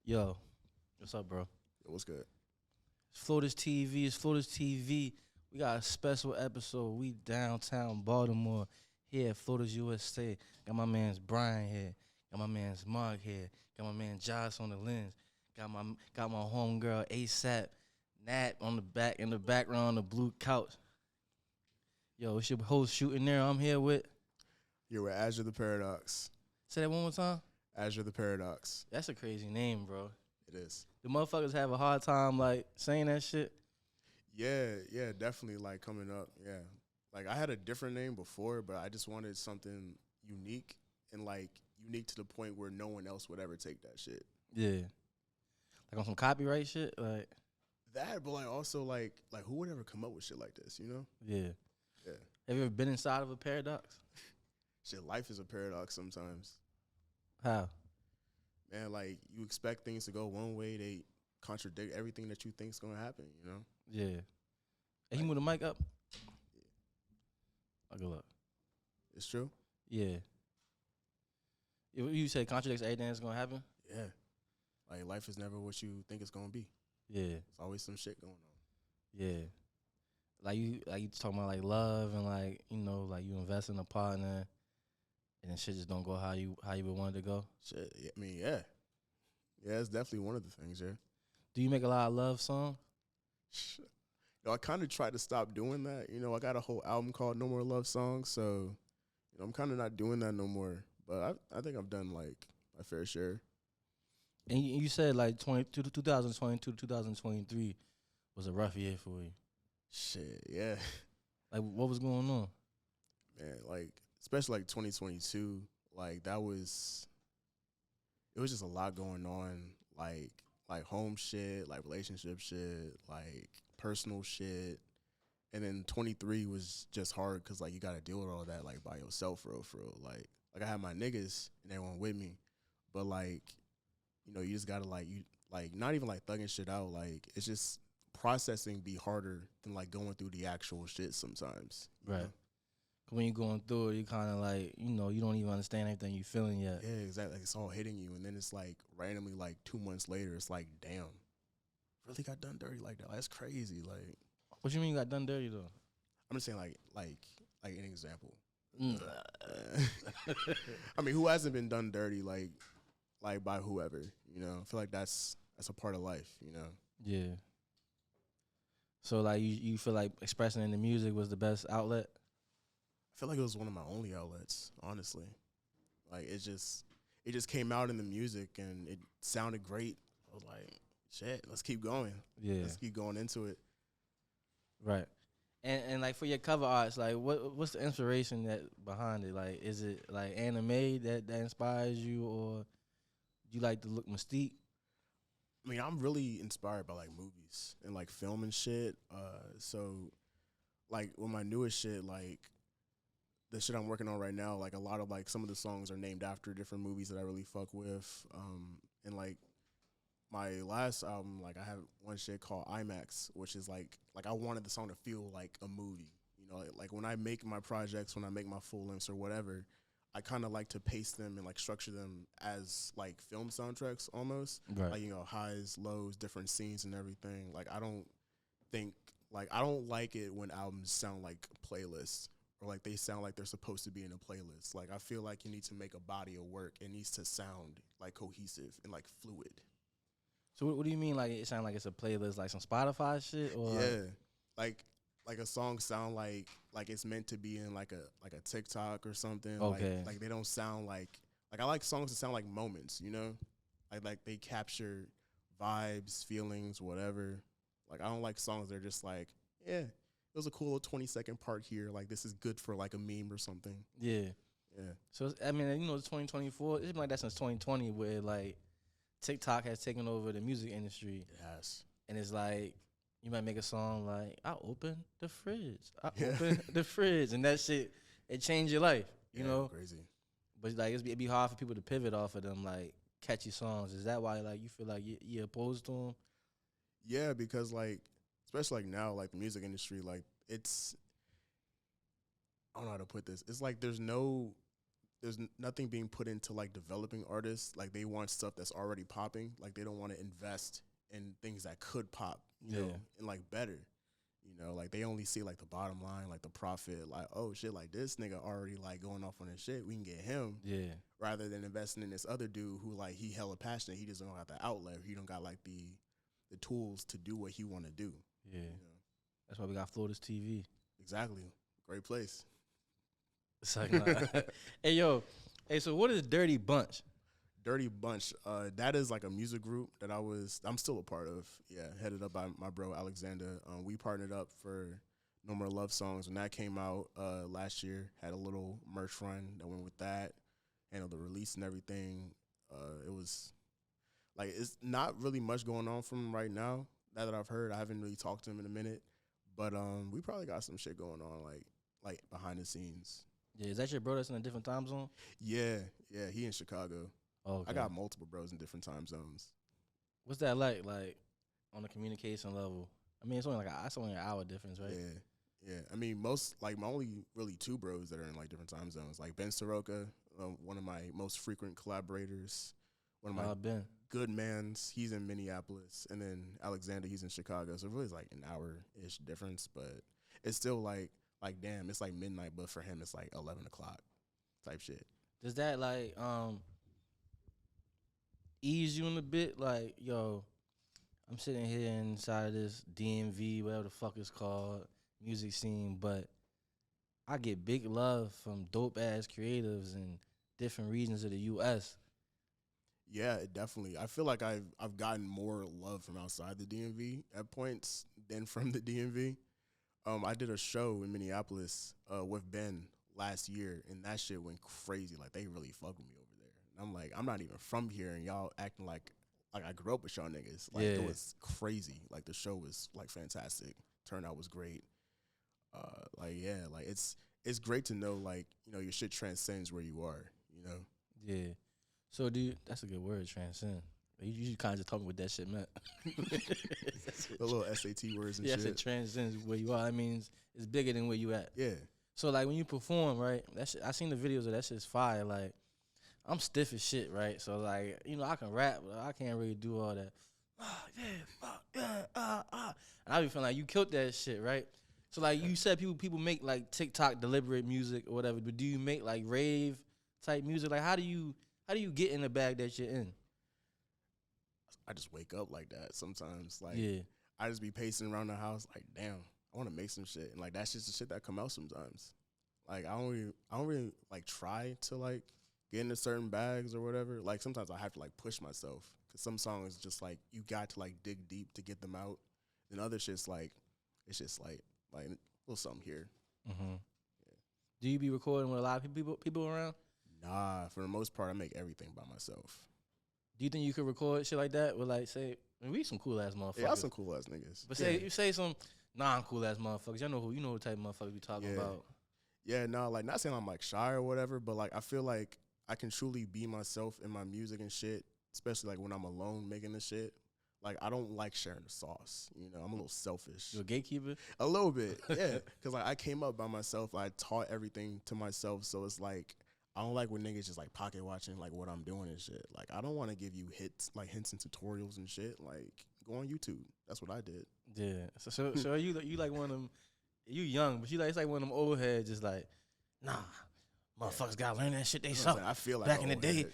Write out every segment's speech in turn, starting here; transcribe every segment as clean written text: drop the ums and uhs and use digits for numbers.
Yo, what's up, bro? Yo, what's good? It's Florida's TV. It's Florida's TV. We got a special episode. We downtown Baltimore here at Florida's USA. Got my man's Brian here. Got my man's Mark here. Got my man Josh on the lens. Got my homegirl ASAP Nat on the back in the background on the blue couch. Yo, it's your host Shooting Niro. I'm here with. You're with Azure The Paradox. Say that one more time. Azure The Paradox. That's a crazy name, bro. It is. The motherfuckers have a hard time like saying that shit. Yeah, definitely like coming up. Yeah. Like I had a different name before, but I just wanted something unique and like unique to the point where no one else would ever take that shit. Yeah. Like on some copyright shit, like that, but like also like who would ever come up with shit like this, you know? Yeah. Yeah. Have you ever been inside of a paradox? Shit, life is a paradox sometimes. How? Man, like you expect things to go one way, they contradict everything that you think's gonna happen, you know? Yeah. Hey, you move the mic up? Yeah. Good luck. It's true? Yeah. You say contradicts everything that's gonna happen? Yeah. Like life is never what you think it's gonna be. Yeah. There's always some shit going on. Yeah. Like you talking about like love and like, you know, like you invest in a partner and then shit just don't go how you would want it to go. Shit, I mean, yeah. Yeah, it's definitely one of the things, yeah. Do you make a lot of love songs? I kind of tried to stop doing that. You know, I got a whole album called No More Luv Songs, so I'm kind of not doing that no more. But I think I've done, like, my fair share. And you said, like, 2022 to 2023 was a rough year for you. Shit, yeah. Like, what was going on? Man, like, especially, like, 2022, like, it was just a lot going on, like home shit, like relationship shit, like personal shit. And then 23 was just hard because, like, you got to deal with all that, like, by yourself, for real. Like I had my niggas and everyone with me. But, like, you know, you just got to, like, not even, like, thugging shit out. Like, it's just processing be harder than, like, going through the actual shit sometimes. Right. Know? When you're going through it, you kind of, like, you know, you don't even understand everything you're feeling yet. Yeah, exactly. Like, it's all hitting you. And then it's, like, randomly, like, 2 months later, it's like, damn, really got done dirty like that. Like, that's crazy. Like, what you mean you got done dirty, though? I'm just saying, like an example. Mm. I mean, who hasn't been done dirty, like by whoever, you know? I feel like that's a part of life, you know? Yeah. So, like, you feel like expressing in the music was the best outlet? I feel like it was one of my only outlets, honestly. Like, it just came out in the music, and it sounded great. I was like, shit, let's keep going. Yeah. Let's keep going into it. Right. And like, for your cover arts, like, what's the inspiration that behind it? Like, is it, like, anime that inspires you, or do you like the look mystique? I mean, I'm really inspired by, like, movies and, like, film and shit. So, like, with my newest shit, like, the shit I'm working on right now, like, a lot of, like, some of the songs are named after different movies that I really fuck with. And, like, my last album, like, I have one shit called IMAX, which is, like I wanted the song to feel like a movie. You know, like, when I make my projects, when I make my full lengths or whatever, I kind of like to pace them and, like, structure them as, like, film soundtracks almost. Right. Like, you know, highs, lows, different scenes and everything. Like, I don't like it when albums sound like playlists, or like they sound like they're supposed to be in a playlist. Like, I feel like you need to make a body of work. It needs to sound, like, cohesive and, like, fluid. So what do you mean, like, it sound like it's a playlist, like some Spotify shit? Or Yeah. Like a song sound like it's meant to be in, like a TikTok or something. Okay. Like they don't sound like I like songs that sound like moments, you know? Like they capture vibes, feelings, whatever. Like, I don't like songs that are just like, yeah, it was a cool 20-second part here. Like, this is good for, like, a meme or something. Yeah. Yeah. So, I mean, you know, it's 2024. It's been like that since 2020, where, like, TikTok has taken over the music industry. It has. And it's like, you might make a song like, I open the fridge. I Yeah. open the fridge. And that shit, it changed your life, you know? Crazy. But, like, it'd be hard for people to pivot off of them, like, catchy songs. Is that why, like, you feel like you're opposed to them? Yeah, because, like, especially, like, now, like, the music industry, like, it's, I don't know how to put this. It's like there's no there's nothing being put into like developing artists. Like they want stuff that's already popping. Like they don't want to invest in things that could pop, you know, and like better. You know, like they only see like the bottom line, like the profit, like, oh shit, like this nigga already like going off on his shit. We can get him. Yeah. Rather than investing in this other dude who like he hella passionate. He just don't got the outlet. He don't got like the tools to do what he want to do. Yeah. You know? That's why we got Florida's TV. Exactly. Great place. It's like, nah. Hey, yo. Hey, so what is Dirty Bunch? Dirty Bunch, that is like a music group that I'm still a part of. Yeah, headed up by my bro Alexander. We partnered up for No More Luv Songs when that came out last year. Had a little merch run that went with that, handled the release and everything. It was like it's not really much going on from him right now. That I've heard, I haven't really talked to him in a minute, but we probably got some shit going on like behind the scenes. Yeah, is that your bro that's in a different time zone? Yeah, he in Chicago. Oh, okay. I got multiple bros in different time zones. What's that like on the communication level? I mean, it's only an hour difference, right? Yeah. I mean, my only really two bros that are in like different time zones, like Ben Soroka, one of my most frequent collaborators, one of my Ben. good mans. He's in Minneapolis, and then Alexander, he's in Chicago. So really, it's like an hour-ish difference, but it's still like damn, it's like midnight, but for him, it's like 11 o'clock type shit. Does that like ease you in a bit? Like, yo, I'm sitting here inside of this DMV, whatever the fuck it's called, music scene, but I get big love from dope ass creatives in different regions of the U.S. Yeah, definitely. I feel like I've gotten more love from outside the DMV at points than from the DMV. I did a show in Minneapolis with Ben last year, and that shit went crazy. Like, they really fucked with me over there. And I'm like, I'm not even from here, and y'all acting like I grew up with y'all niggas. Like, It was crazy. Like, the show was, like, fantastic. Turnout was great. It's great to know, like, you know, your shit transcends where you are, you know? Yeah. So, that's a good word, transcend. You kind of just told me what that shit meant. The little SAT words and shit. Yeah, I said transcends where you are. I mean, it's bigger than where you at. Yeah. So, like, when you perform, right, that shit, I seen the videos of that shit's fire. Like, I'm stiff as shit, right? So, like, you know, I can rap, but I can't really do all that. And I be feeling like you killed that shit, right? So, like, you said people make, like, TikTok deliberate music or whatever, but do you make, like, rave type music? Like, how do you get in the bag that you're in? I just wake up like that sometimes. Like, yeah. I just be pacing around the house like, damn, I want to make some shit. And, like, that's just the shit that come out sometimes. Like, I don't really, like, try to, like, get into certain bags or whatever. Like, sometimes I have to, like, push myself. Because some songs just, like, you got to, like, dig deep to get them out. And other shit's, like, it's just, like a little something here. Mm-hmm. Yeah. Do you be recording with a lot of people around? Nah, for the most part, I make everything by myself. Do you think you could record shit like that with, like, say, I mean, we some cool ass motherfuckers. Yeah, some cool ass niggas. But you say some non-cool ass motherfuckers. You know what type of motherfuckers we talking about. Yeah, no, like, not saying I'm, like, shy or whatever, but, like, I feel like I can truly be myself in my music and shit, especially, like, when I'm alone making the shit. Like, I don't like sharing the sauce. You know, I'm a little selfish. You a gatekeeper? A little bit, yeah. Because, like, I came up by myself. I taught everything to myself. So it's like, I don't like when niggas just, like, pocket watching, like, what I'm doing and shit. Like, I don't want to give you hints and tutorials and shit. Like, go on YouTube. That's what I did. Yeah. So are you like one of them, you young, but it's like one of them old heads just like, nah, motherfuckers gotta learn that shit they saw. I feel like back in the day.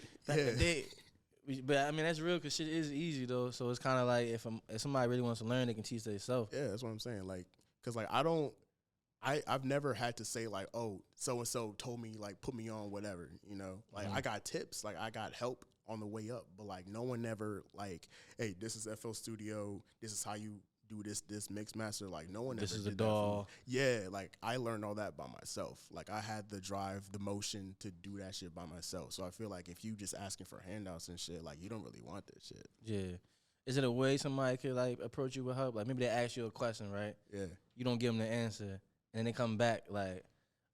But I mean, that's real because shit is easy though. So it's kind of like if somebody really wants to learn, they can teach themselves. Yeah, that's what I'm saying. Like, cause like I've never had to say like, oh, so and so told me like put me on whatever. You know, like I got tips, like I got help on the way up, but like no one never like, hey, this is FL Studio. This is how you do this mix master. Like no one. This ever is did a DAW. Yeah, like I learned all that by myself. Like I had the drive, the motion to do that shit by myself. So I feel like if you just asking for handouts and shit, like you don't really want that shit. Yeah. Is it a way somebody could like approach you with help? Like maybe they ask you a question, right? Yeah. You don't give them the answer, and then they come back like,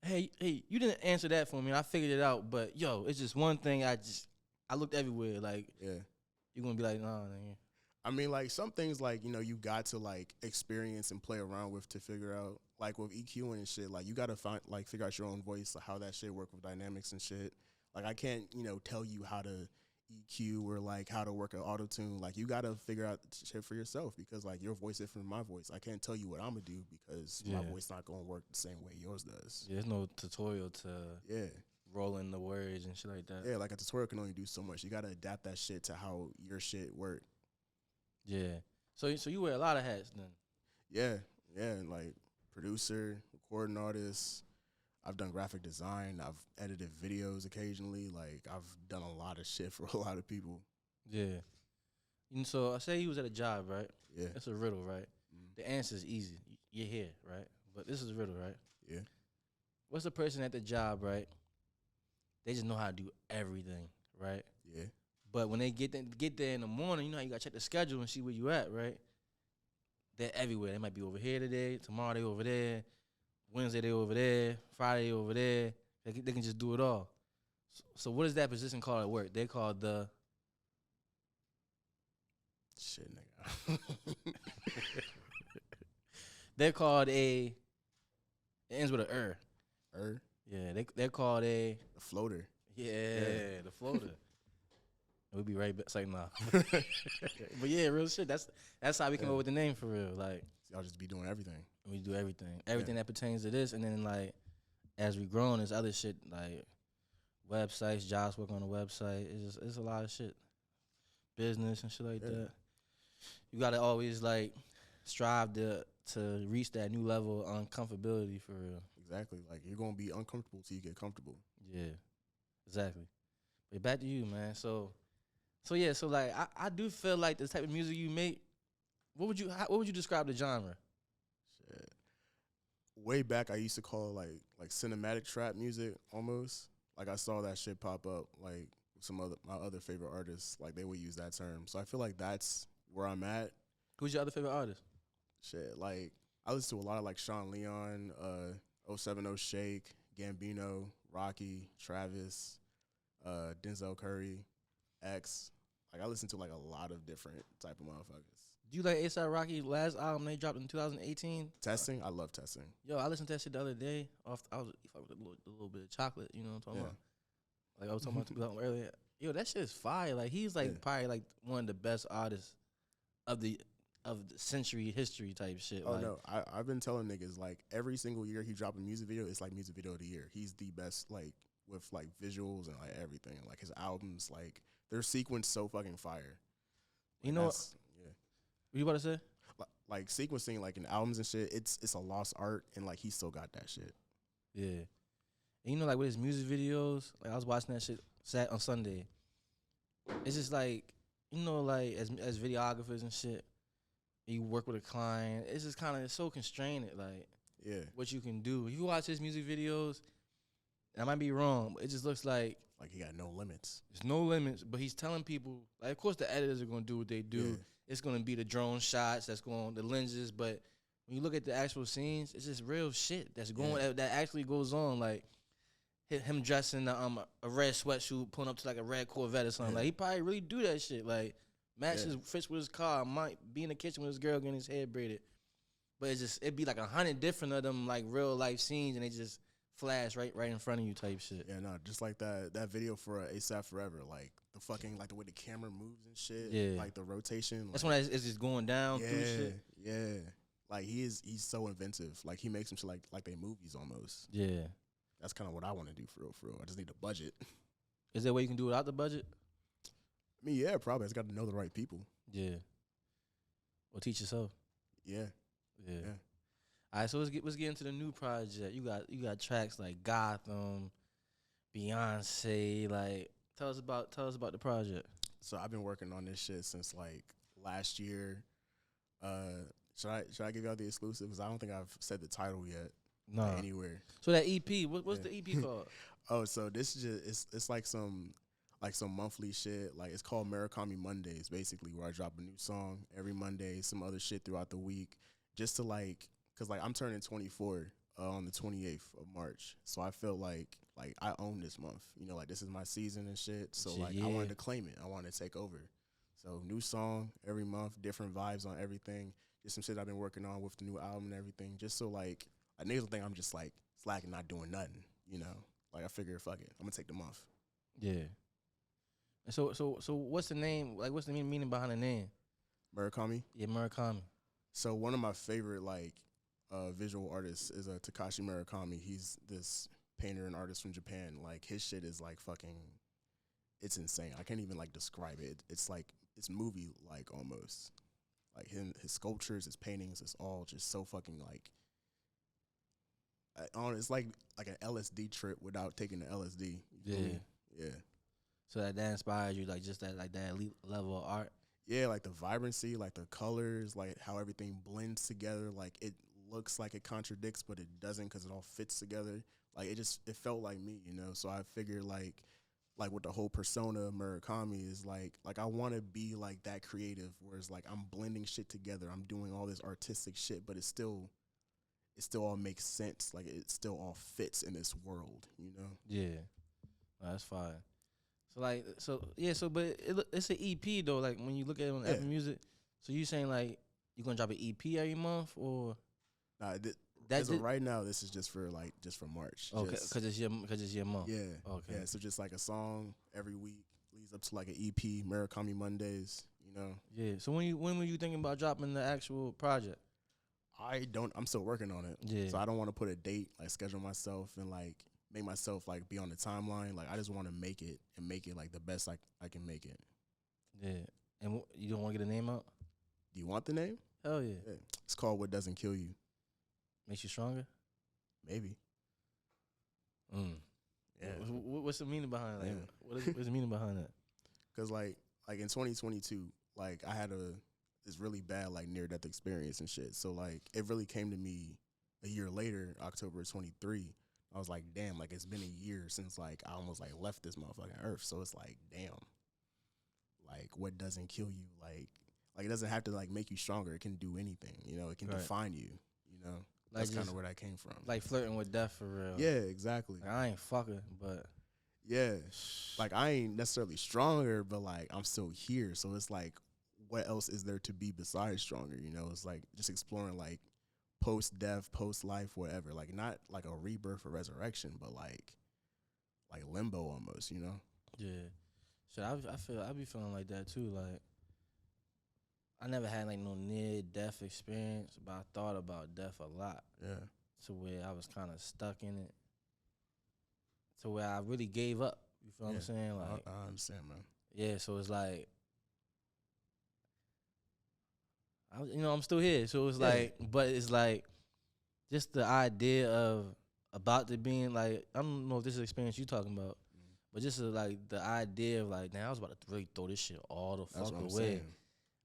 hey, you didn't answer that for me. I figured it out, but yo, it's just one thing. I looked everywhere. Like, yeah, you're gonna be like, nah, nigga. I mean, like, some things, like, you know, you got to, like, experience and play around with to figure out, like, with EQing and shit, like, you got to figure out your own voice, like, how that shit work with dynamics and shit. Like I can't, tell you how to EQ or like how to work an auto tune. Like you gotta figure out shit for yourself because like your voice is from my voice. I can't tell you what I'm gonna do because my voice not gonna work the same way yours does. Yeah, there's no tutorial to roll in the words and shit like that. Yeah, like a tutorial can only do so much. You gotta adapt that shit to how your shit work. Yeah. So you wear a lot of hats then. Yeah, and like producer, recording artist. I've done graphic design. I've edited videos occasionally. Like I've done a lot of shit for a lot of people. Yeah. And so I say you was at a job, right? Yeah. That's a riddle, right? The answer is easy. You're here, right? But this is a riddle, right? Yeah. What's the person at the job, right? They just know how to do everything, right? Yeah. But when they get there in the morning, you know how you gotta check the schedule and see where you at, right? They're everywhere. They might be over here today. Tomorrow they over there. Wednesday they over there. Friday they over there. They can just do it all. So what is that position called at work? They call the shit, nigga. they're called a. It ends with a Yeah, they're called a the floater. Yeah, the floater. We'll be right back. It's like, nah. But yeah, real shit. That's how we came up with the name for real. Like y'all just be doing everything. We do everything that pertains to this, and then like as we grow on this other shit, like websites, jobs work on the website. It's a lot of shit, business and shit like that. You gotta always like strive to reach that new level of uncomfortability for real. Exactly. Like you're gonna be uncomfortable till you get comfortable. Yeah, exactly. But back to you, man. So like I do feel like the type of music you make. What would you describe the genre? Shit. Way back, I used to call it like cinematic trap music almost. Like I saw that shit pop up like my other favorite artists. Like they would use that term. So I feel like that's where I'm at. Who's your other favorite artist? Shit, like I listen to a lot of like Sean Leon, 070 Shake, Gambino, Rocky, Travis, Denzel Curry, X. Like I listen to like a lot of different type of motherfuckers. Do you like A$AP Rocky's last album they dropped in 2018? Testing? I love Testing. Yo, I listened to that shit the other day. I was with a little bit of chocolate, you know what I'm talking about? Like I was talking about earlier. Yo, that shit is fire. Like he's like probably like one of the best artists of the century history type shit. Oh like, no, I've been telling niggas like every single year he drop a music video, it's like music video of the year. He's the best like with like visuals and like everything. Like his albums, like they're sequenced so fucking fire. Like, you know what? What you about to say? Like sequencing like in albums and shit, it's a lost art and like he still got that shit. Yeah. And you know, like with his music videos, like I was watching that shit on Sunday. It's just like, you know, like as videographers and shit, you work with a client, it's just kind of so constrained, like what you can do. If you watch his music videos, I might be wrong, but it just looks like he got no limits. There's no limits, but he's telling people, like, of course the editors are gonna do what they do. Yeah. It's gonna be the drone shots, the lenses, but when you look at the actual scenes, it's just real shit that's going that actually goes on. Like him dressing a red sweatsuit, pulling up to like a red Corvette or something. Like he probably really do that shit. Like matches fits with his car. Might be in the kitchen with his girl getting his hair braided, but it'd be like 100 different of them like real life scenes, and they just flash right in front of you type shit. Yeah, no, just like that video for A$AP Forever, like the fucking like the way the camera moves and shit. Yeah, like the rotation. That's when it's just going down through shit. Yeah, like he's so inventive. Like he makes them shit like they movies almost. Yeah, that's kind of what I want to do for real. I just need a budget. Is there a way you can do it without the budget? I mean, yeah, probably. I just got to know the right people. Yeah. Or teach yourself. Yeah. All right, so let's get into the new project. You got tracks like Gotham, Beyonce. Like, tell us about the project. So I've been working on this shit since like last year. Should I give y'all the exclusive? Because I don't think I've said the title yet. No, anywhere. So that EP, what's the EP called? Oh, so this is just it's like some monthly shit. Like it's called Murakami Mondays, basically, where I drop a new song every Monday, some other shit throughout the week, just to like. Cause like I'm turning 24 on the 28th of March, so I feel like I own this month. You know, like this is my season and shit. So like I wanted to claim it. I wanted to take over. So new song every month, different vibes on everything. Just some shit I've been working on with the new album and everything. Just so like niggas will think I'm just like slacking, not doing nothing. You know, like I figure fuck it, I'm gonna take the month. Yeah. And so what's the name? Like, what's the meaning behind the name? Murakami. Yeah, Murakami. So one of my favorite like visual artists is Takashi Murakami. He's this painter and artist from Japan. Like his shit is like fucking, it's insane. I can't even like describe it. It's like it's movie like almost. Like his sculptures, his paintings, it's all just so fucking like. It's like an LSD trip without taking the LSD. Yeah. Yeah. So that inspires you, like just that elite level of art. Yeah, like the vibrancy, like the colors, like how everything blends together. Like it looks like it contradicts, but it doesn't because it all fits together. Like it felt like me, you know. So I figured like with the whole persona of Murakami is like I want to be like that creative, whereas like I'm blending shit together. I'm doing all this artistic shit, but it still all makes sense. Like it still all fits in this world, you know. Yeah, that's fine. So but it's an EP though. Like when you look at it on Apple Music, so you saying like you gonna drop an EP every month or? Nah, as of right now, this is just for March. Okay, because it's your month. Yeah. Okay. Yeah. So just like a song every week leads up to like an EP, Murakami Mondays. You know. Yeah. So when were you thinking about dropping the actual project? I'm still working on it. Yeah. So I don't want to put a date, like schedule myself and like make myself like be on the timeline. Like I just want to make it like the best I can make it. Yeah. And you don't want to get a name out? Do you want the name? Hell yeah. It's called What Doesn't Kill You. Makes you stronger? Maybe. Yeah. What's the meaning behind that? Yeah. What's the meaning behind that? Because like in 2022, like I had this really bad like near death experience and shit. So like it really came to me a year later, October 23. I was like, damn, like it's been a year since like I almost like left this motherfucking earth. So it's like, damn, like what doesn't kill you? Like it doesn't have to like make you stronger. It can do anything, you know. It can define you, you know. Like that's kind of where that came from. Like flirting with death for real. Yeah, exactly. Like I ain't fucking, but yeah, like I ain't necessarily stronger, but like I'm still here. So it's like, what else is there to be besides stronger? You know, it's like just exploring like post-death, post-life, whatever. Like not like a rebirth or resurrection, but like limbo almost, you know? Yeah. So I be feeling like that too. Like I never had like no near-death experience, but I thought about death a lot. Yeah. To where I was kind of stuck in it. To where I really gave up. You feel what I'm saying? Like I understand, man. Yeah, so it's like I'm still here. So it's like, but it's like just the idea of about to being like, I don't know if this is the experience you talking about, but just like the idea of like, now I was about to really throw this shit all the fuck away. Saying.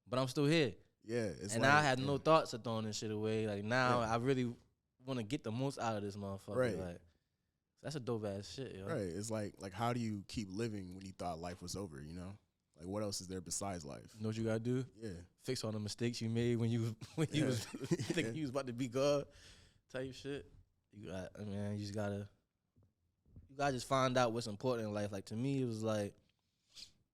But I'm still here. Yeah. And now I had no thoughts of throwing this shit away. Like now I really want to get the most out of this motherfucker. Right. Like that's a dope ass shit, yo. Right. It's like how do you keep living when you thought life was over, you know? Like what else is there besides life? You know what you gotta do? Yeah. Fix all the mistakes you made when you was thinking you was about to be God type shit. You just gotta just find out what's important in life. Like to me it was like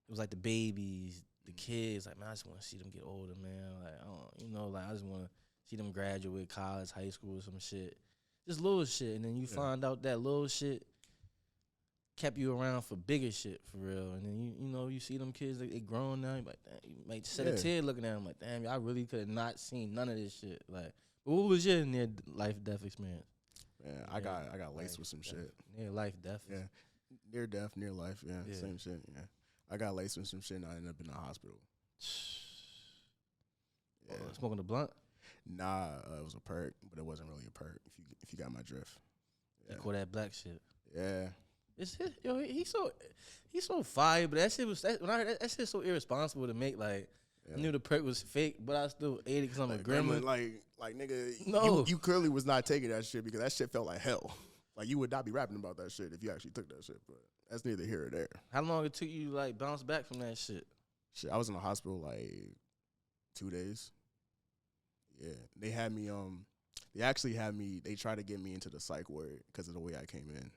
the babies, the kids, like man, I just wanna see them get older, man. Like I just wanna see them graduate college, high school or some shit. Just little shit. And then you find out that little shit kept you around for bigger shit, for real. And then, you see them kids, they grown now. You like, damn, you might shed a tear looking at them. Like, damn, I really could have not seen none of this shit. Like, what was your near life death experience? Man, I got laced with some shit. Near life death. Yeah, near death, near life. Yeah, same shit. Yeah, I got laced with some shit and I ended up in the hospital. Yeah, smoking the blunt. Nah, it was a perk, but it wasn't really a perk. If you got my drift. Yeah. You call that black shit. Yeah. He's so fire, but that shit when I heard that shit so irresponsible to make. Like I knew the perk was fake, but I still ate it because I'm a gremlin. Like nigga, no, you clearly was not taking that shit because that shit felt like hell. Like you would not be rapping about that shit if you actually took that shit. But that's neither here or there. How long it took you to like bounce back from that shit? Shit, I was in the hospital like 2 days. Yeah, they had me. They actually had me. They tried to get me into the psych ward because of the way I came in.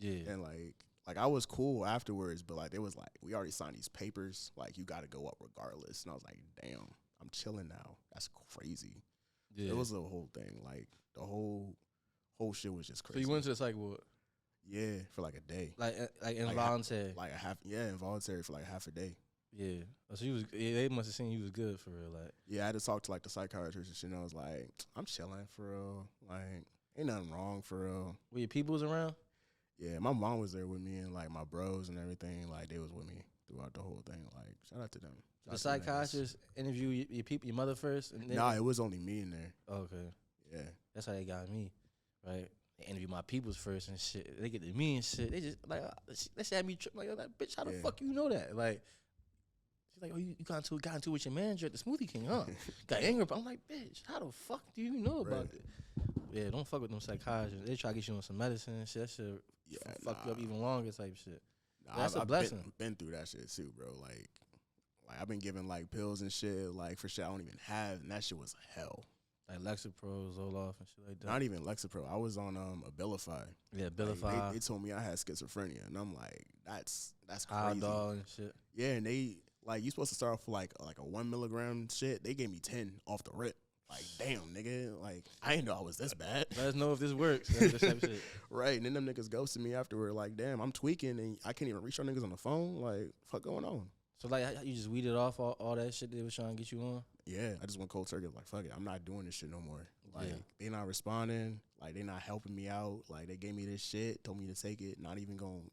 Yeah, and like I was cool afterwards, but like it was like we already signed these papers. Like you got to go up regardless, and I was like, damn, I'm chilling now. That's crazy. Yeah, it was a whole thing. Like the whole shit was just crazy. So you went to the psych ward? Yeah, for like a day. Like involuntary. Like a half. Yeah, involuntary for like half a day. Yeah. So you was. Yeah, they must have seen you was good for real. Like. Yeah, I had to talk to like the psychiatrist and shit. And I was like, I'm chilling for real. Like, ain't nothing wrong for real. Were your peoples around? Yeah, my mom was there with me and like my bros and everything. Like they was with me throughout the whole thing. Like shout out to them. The psychiatrist interview your people, your mother first. And then Nah, it was only me in there. Okay. Yeah. That's how they got me, right? They interview my peoples first and shit. They get to me and shit. They just like they had me trip like, bitch, how the fuck you know that? Like, she's like, oh, you got into with your manager at the Smoothie King, huh? Got angry. I'm like, bitch, how the fuck do you know about it? Yeah, don't fuck with them psychiatrists. They try to get you on some medicine and shit. That shit fuck you up even longer type shit. Nah, that's a blessing. Been through that shit too, bro. Like I've been given like pills and shit, like for shit I don't even have, and that shit was hell. Like Lexapro, Zoloft, and shit like that. Not even Lexapro. I was on Abilify. Yeah, Abilify. Like, they told me I had schizophrenia, and I'm like, that's crazy. Dog and shit. Yeah, and they like you supposed to start off with like a 1 milligram shit. They gave me 10 off the rip. Like, damn, nigga. Like, I didn't know I was this bad. Let us know if this works. That's type of shit. Right, and then them niggas ghosted me afterward. Like, damn, I'm tweaking, and I can't even reach our niggas on the phone. Like, fuck going on? So, like, you just weeded off all that shit they was trying to get you on? Yeah, I just went cold turkey. Like, fuck it. I'm not doing this shit no more. Like, they not responding. Like, they not helping me out. Like, they gave me this shit, told me to take it, not even going to,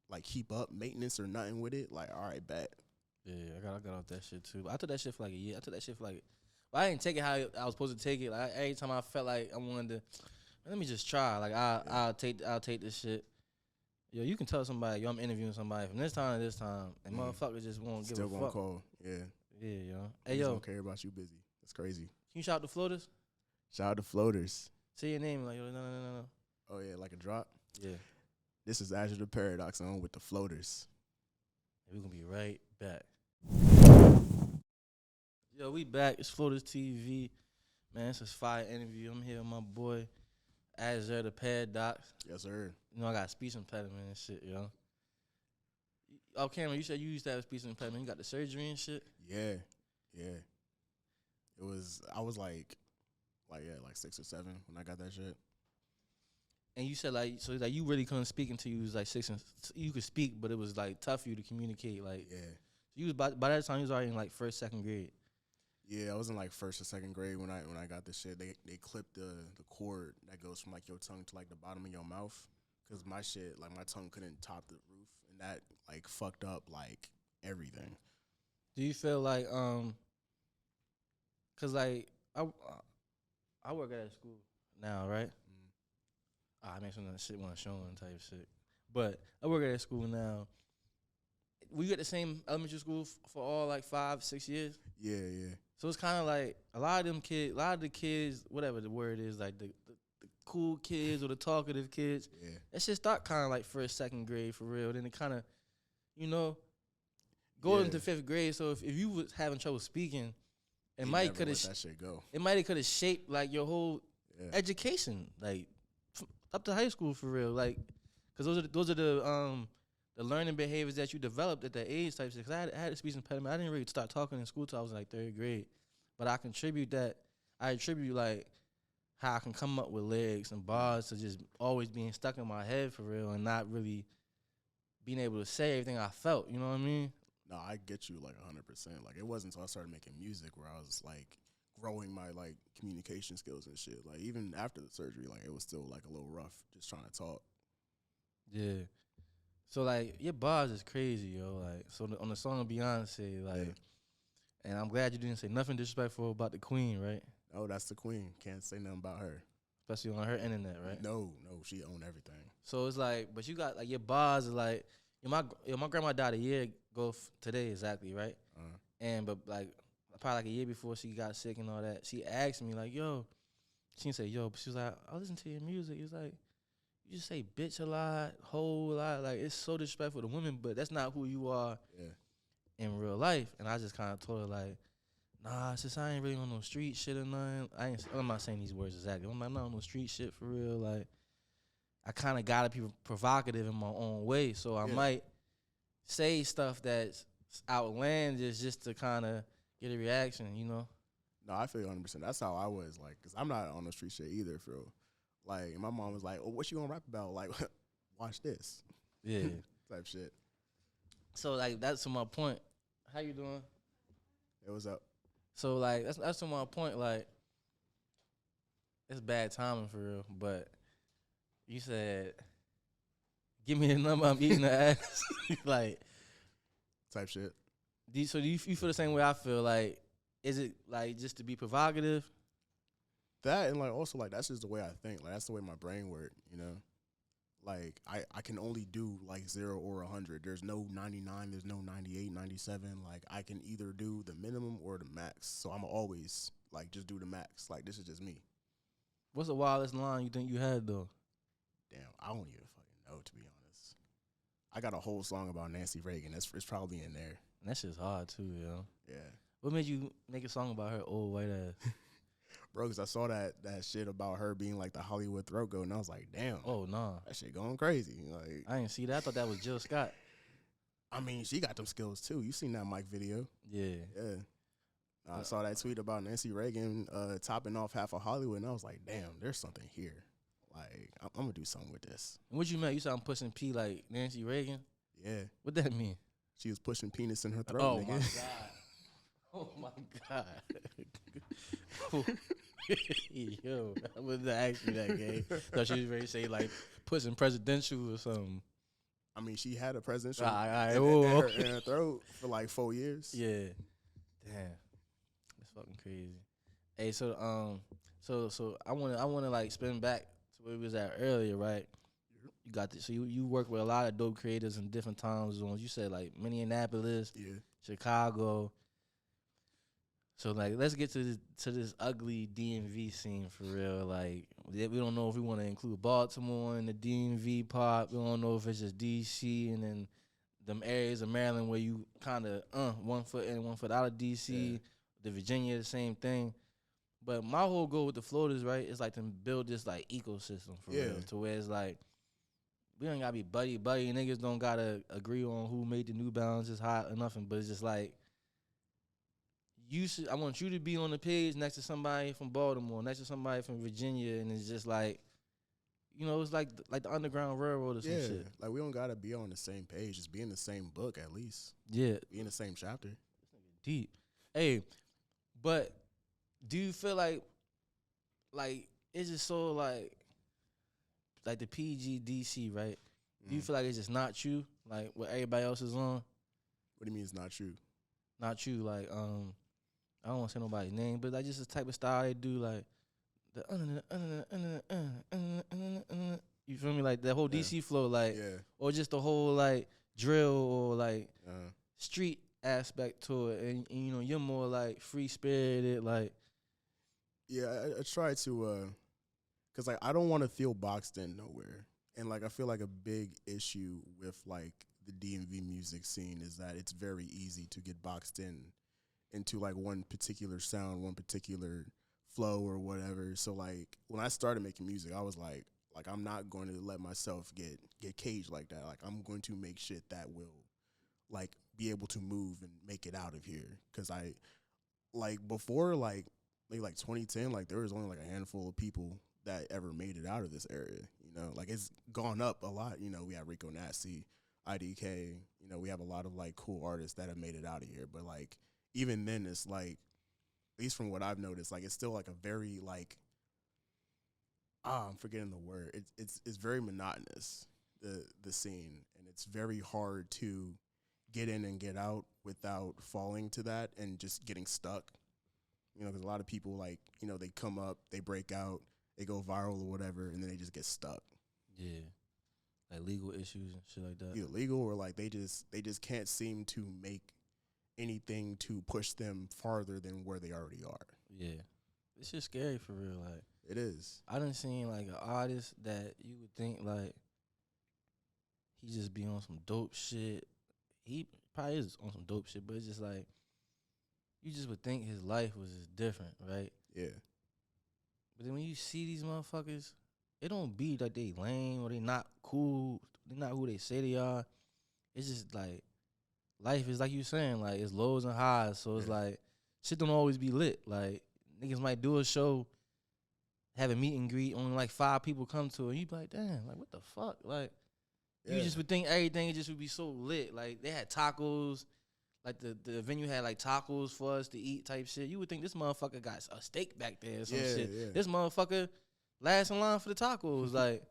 like, keep up maintenance or nothing with it. Like, all right, bet. Yeah, I got off that shit, too. But I took that shit for, like, a year. I took that shit for, like, well, I didn't take it how I was supposed to take it. Like, every time I felt like I wanted to, let me just try. Like, I'll take this shit. Yo, you can tell somebody, yo, I'm interviewing somebody from this time to this time, and motherfuckers just won't give a fuck. Still gonna call, yeah. Yeah, yo. Hey, yo. Don't care about you busy. That's crazy. Can you shout out the floaters? Shout out to floaters. Say your name, like, yo, no. Oh, yeah, like a drop? Yeah. This is Azure The Paradox on with the floaters. We're gonna be right back. Yo, we back. It's Floaters TV. Man, it's a fire interview. I'm here with my boy, Azure The Paradox. Yes, sir. You know, I got speech impediment and shit, yo. Oh, Cameron, you said you used to have a speech impediment. You got the surgery and shit? Yeah. I was like 6 or 7 when I got that shit. And you said, like, so like you really couldn't speak until you was like 6 and you could speak, but it was like tough for you to communicate. Like, yeah. So you was by that time you was already in like first, second grade. Yeah, I was in like first or second grade when I got this shit. They clipped the cord that goes from like your tongue to like the bottom of your mouth, cause my shit, like my tongue couldn't top the roof, and that like fucked up like everything. Do you feel like cause like I work at a school now, right? I make some of that shit when I'm showing type shit, but I work at a school now. Were you at the same elementary school for all like 5-6 years? Yeah. So it's kind of like a lot of the kids, whatever the word is, like the cool kids or the talkative kids. Yeah. That shit start kind of like first, second grade for real. Then it kind of, go into 5th grade. So if you was having trouble speaking, it might could have that shit go. It might could have shaped like your whole education, like up to high school for real. Like, cause those are the learning behaviors that you developed at that age type shit. Cause I had a speech impediment. I didn't really start talking in school till I was like 3rd grade. But I attribute like how I can come up with lyrics and bars to just always being stuck in my head for real and not really being able to say everything I felt. You know what I mean? No, I get you like 100%. Like it wasn't until I started making music where I was like growing my like communication skills and shit. Like even after the surgery, like it was still like a little rough just trying to talk. Yeah. So like your bars is crazy, yo. Like so on the song of Beyonce, like, and I'm glad you didn't say nothing disrespectful about the Queen, right? No, that's the Queen. Can't say nothing about her. Especially on her internet, right? No, she owned everything. So it's like, but you got like your bars is like, my grandma died a year ago today exactly, right? And but like probably like a year before she got sick and all that, she asked me like, yo, she didn't say yo, but she was like, I listen to your music. He was like, you just say bitch a lot, hoe a lot. Like, it's so disrespectful to women, but that's not who you are in real life. And I just kind of told her, like, nah, since I ain't really on no street shit or nothing. I'm not saying these words exactly. I'm not on no street shit for real. Like, I kind of got to be provocative in my own way. So I might say stuff that's outlandish just to kind of get a reaction, you know? No, I feel 100%. That's how I was, like, because I'm not on no street shit either, for real. Like, my mom was like, oh, what you gonna rap about? Like, watch this. Yeah. Type shit. So like that's to my point. How you doing? Hey, what's up? So like that's to my point. Like it's bad timing for real. But you said, "Give me the number. I'm eating the ass." Like Type shit. so do you feel the same way I feel? Like is it like just to be provocative? That and like also like that's just the way I think. Like that's the way my brain works, you know? Like I can only do like 0 or 100. There's no 99, there's no 98, 97. Like I can either do the minimum or the max. So I'm always like just do the max. Like this is just me. What's the wildest line you think you had though? Damn, I don't even fucking know to be honest. I got a whole song about Nancy Reagan. It's probably in there. And that shit's hard too, yo. Yeah. What made you make a song about her old white ass? Bro, because I saw that shit about her being like the Hollywood throat goat, and I was like, damn. Oh nah. That shit going crazy. Like I didn't see that. I thought that was Jill Scott. I mean, she got them skills too. You seen that Mike video? Yeah. Yeah. I saw that tweet about Nancy Reagan topping off half of Hollywood, and I was like, damn, there's something here. Like, I'm going to do something with this. And what you meant? You said I'm pushing P like Nancy Reagan? Yeah. What that mean? She was pushing penis in her throat, Oh nigga. my God. Oh my God. Yo, I wouldn't ask you that, gang. Thought she was ready to say like pushing presidential or something. I mean, she had a presidential in her throat for like 4 years. Yeah. Damn. That's fucking crazy. Hey, so I wanna like spin back to where we was at earlier, right? You got this. So you work with a lot of dope creators in different time zones. You said like Minneapolis, Chicago. So like, let's get to this ugly DMV scene for real. Like, we don't know if we want to include Baltimore in the DMV part. We don't know if it's just DC and then them areas of Maryland where you kind of 1 foot in, 1 foot out of DC. Yeah. The Virginia, the same thing. But my whole goal with the Floridas, right, is like to build this like ecosystem for real, to where it's like we don't gotta be buddy. Niggas don't gotta agree on who made the New Balance is hot or nothing. But it's just like, I want you to be on the page next to somebody from Baltimore, next to somebody from Virginia, and it's just like, you know, it's like the Underground Railroad or some shit. Like we don't gotta be on the same page, just be in the same book at least. Yeah, be in the same chapter. Deep. Hey, but do you feel like it's just so like the PGDC, right? Do you feel like it's just not you, like what everybody else is on? What do you mean it's not you? Not you, like I don't want to say nobody's name, but like just the type of style they do, like the you feel me, like that whole DC flow, like or just the whole like drill or like street aspect to it, and you know you're more like free spirited, like I try to because like I don't want to feel boxed in nowhere, and like I feel like a big issue with like the DMV music scene is that it's very easy to get boxed into like one particular sound, one particular flow or whatever. So like when I started making music, I was like I'm not going to let myself get caged like that. Like I'm going to make shit that will like be able to move and make it out of here. Cause I like before like maybe like 2010, like there was only like a handful of people that ever made it out of this area. You know, like it's gone up a lot. You know, we have Rico Nasty, IDK. You know, we have a lot of like cool artists that have made it out of here. But like even then, it's like, at least from what I've noticed, like it's still like a very like I'm forgetting the word. It's very monotonous, the scene, and it's very hard to get in and get out without falling to that and just getting stuck. You know, because a lot of people like, you know, they come up, they break out, they go viral or whatever, and then they just get stuck. Yeah, like legal issues and shit like that. Either legal or like they just can't seem to make anything to push them farther than where they already are. Yeah, it's just scary for real. Like it is. I done seen like an artist that you would think like he just be on some dope shit. He probably is on some dope shit, but it's just like you just would think his life was just different, right? Yeah. But then when you see these motherfuckers, it don't be like they lame or they not cool. They not who they say they are. It's just like life is like you saying, like it's lows and highs. So it's like shit don't always be lit. Like niggas might do a show, have a meet and greet, only like 5 people come to it. You be like, damn, like what the fuck? Like You just would think everything just would be so lit. Like they had tacos, like the venue had like tacos for us to eat type shit. You would think this motherfucker got a steak back there or some shit. Yeah. This motherfucker last in line for the tacos. Like,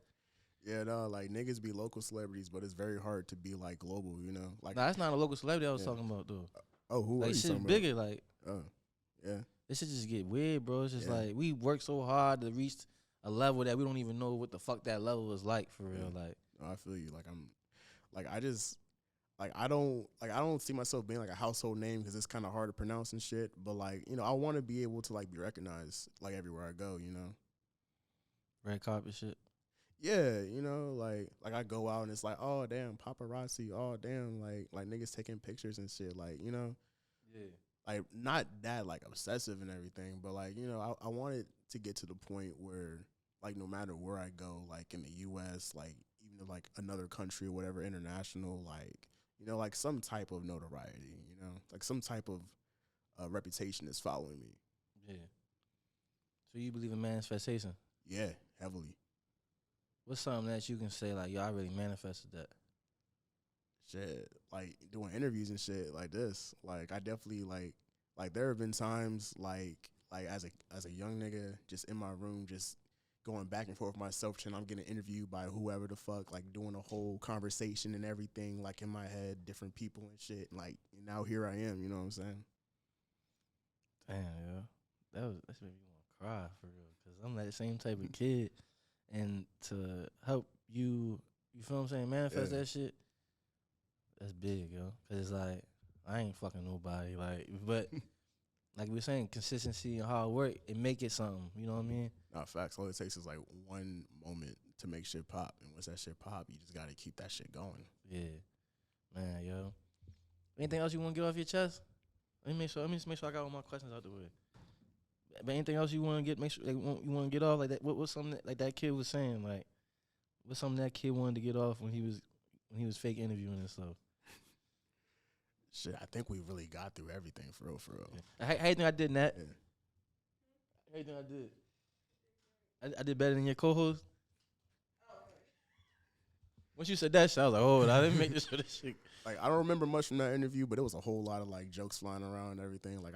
yeah, no, like niggas be local celebrities, but it's very hard to be like global. You know, like nah, that's not a local celebrity I was talking about though. Oh, who like are you shit talking bigger? about? Like, oh, yeah. This shit just get weird, bro. It's just like we work so hard to reach a level that we don't even know what the fuck that level is like for real. Like, no, I feel you. Like I don't see myself being like a household name because it's kind of hard to pronounce and shit. But like, you know, I want to be able to like be recognized like everywhere I go. You know, red carpet shit. Yeah, you know, like I go out and it's like, oh damn, paparazzi, oh damn, like niggas taking pictures and shit, like, you know, like not that like obsessive and everything, but like, you know, I wanted to get to the point where like no matter where I go, like in the U.S., like even if, like another country or whatever, international, like, you know, like some type of notoriety, you know, like some type of reputation is following me. Yeah. So you believe in manifestation? Yeah, heavily. What's something that you can say like, yo, I really manifested that? Shit, like doing interviews and shit like this. Like I definitely like there have been times like as a young nigga just in my room just going back and forth with myself, and I'm getting interviewed by whoever the fuck, like doing a whole conversation and everything, like in my head, different people and shit. And, like now here I am, you know what I'm saying? Damn, yo, that's made me want to cry for real, because I'm that same type of kid, and to help you feel what I'm saying, manifest that shit. That's big, yo. Cause it's like I ain't fucking nobody, like, but like we were saying, consistency and hard work, it make it something. You know what I mean? Nah, facts. All it takes is like one moment to make shit pop, and once that shit pop, you just gotta keep that shit going. Yeah, man, yo. Anything else you want to get off your chest? Let me just make sure I got all my questions out the way. But anything else you want to get? Make sure like, you want to get off like that. What's something that, like that kid was saying? Like, what's something that kid wanted to get off when he was fake interviewing and stuff? Shit, I think we really got through everything for real. Yeah. How you think I did, Nat? Yeah. How you think I did? I did better than your co-host. Once you said that shit, I was like, oh, I didn't make this for this shit. Like, I don't remember much from that interview, but it was a whole lot of like jokes flying around and everything. Like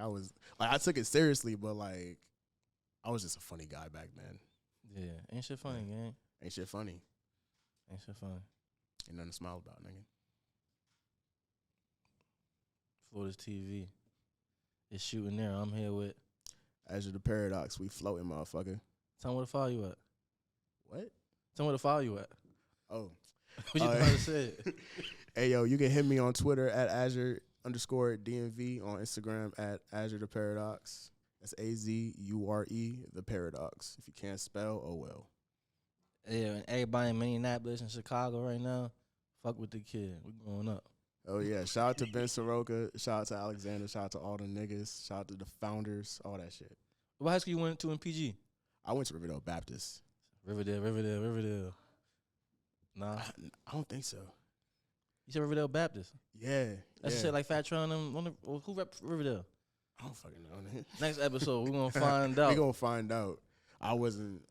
I took it seriously, but like I was just a funny guy back then. Yeah, ain't shit funny, gang. Ain't shit funny. Ain't nothing to smile about, nigga. Florida's TV. It's Shooting Niro. I'm here with Azure The Paradox. We floating, motherfucker. Tell me where to follow you at. What? Tell me where to follow you at. Oh. What you about to say? Hey, yo, you can hit me on Twitter at Azure_DMV, on Instagram at Azure The Paradox. That's AZURE The Paradox. If you can't spell, oh well. Yeah, and everybody in Minneapolis and Chicago right now, fuck with the kid. We going up. Oh, yeah. Shout out to Ben Soroka. Shout out to Alexander. Shout out to all the niggas. Shout out to the founders. All that shit. What high school you went to in PG? I went to Riverdale Baptist. Riverdale. Nah. I don't think so. You said Riverdale Baptist? Yeah. That's shit like Fat Tron and them. Who rep Riverdale? I don't fucking know. Next episode, we're going to find out. We're going to find out. I wasn't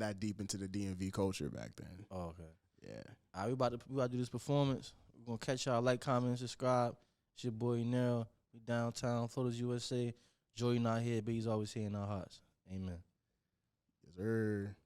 that deep into the DMV culture back then. Oh, okay. Yeah. All right, we about to do this performance. We're going to catch y'all. Like, comment, subscribe. It's your boy Niro. We downtown, Photos USA. Joy not here, but he's always here in our hearts. Amen. Yes, sir.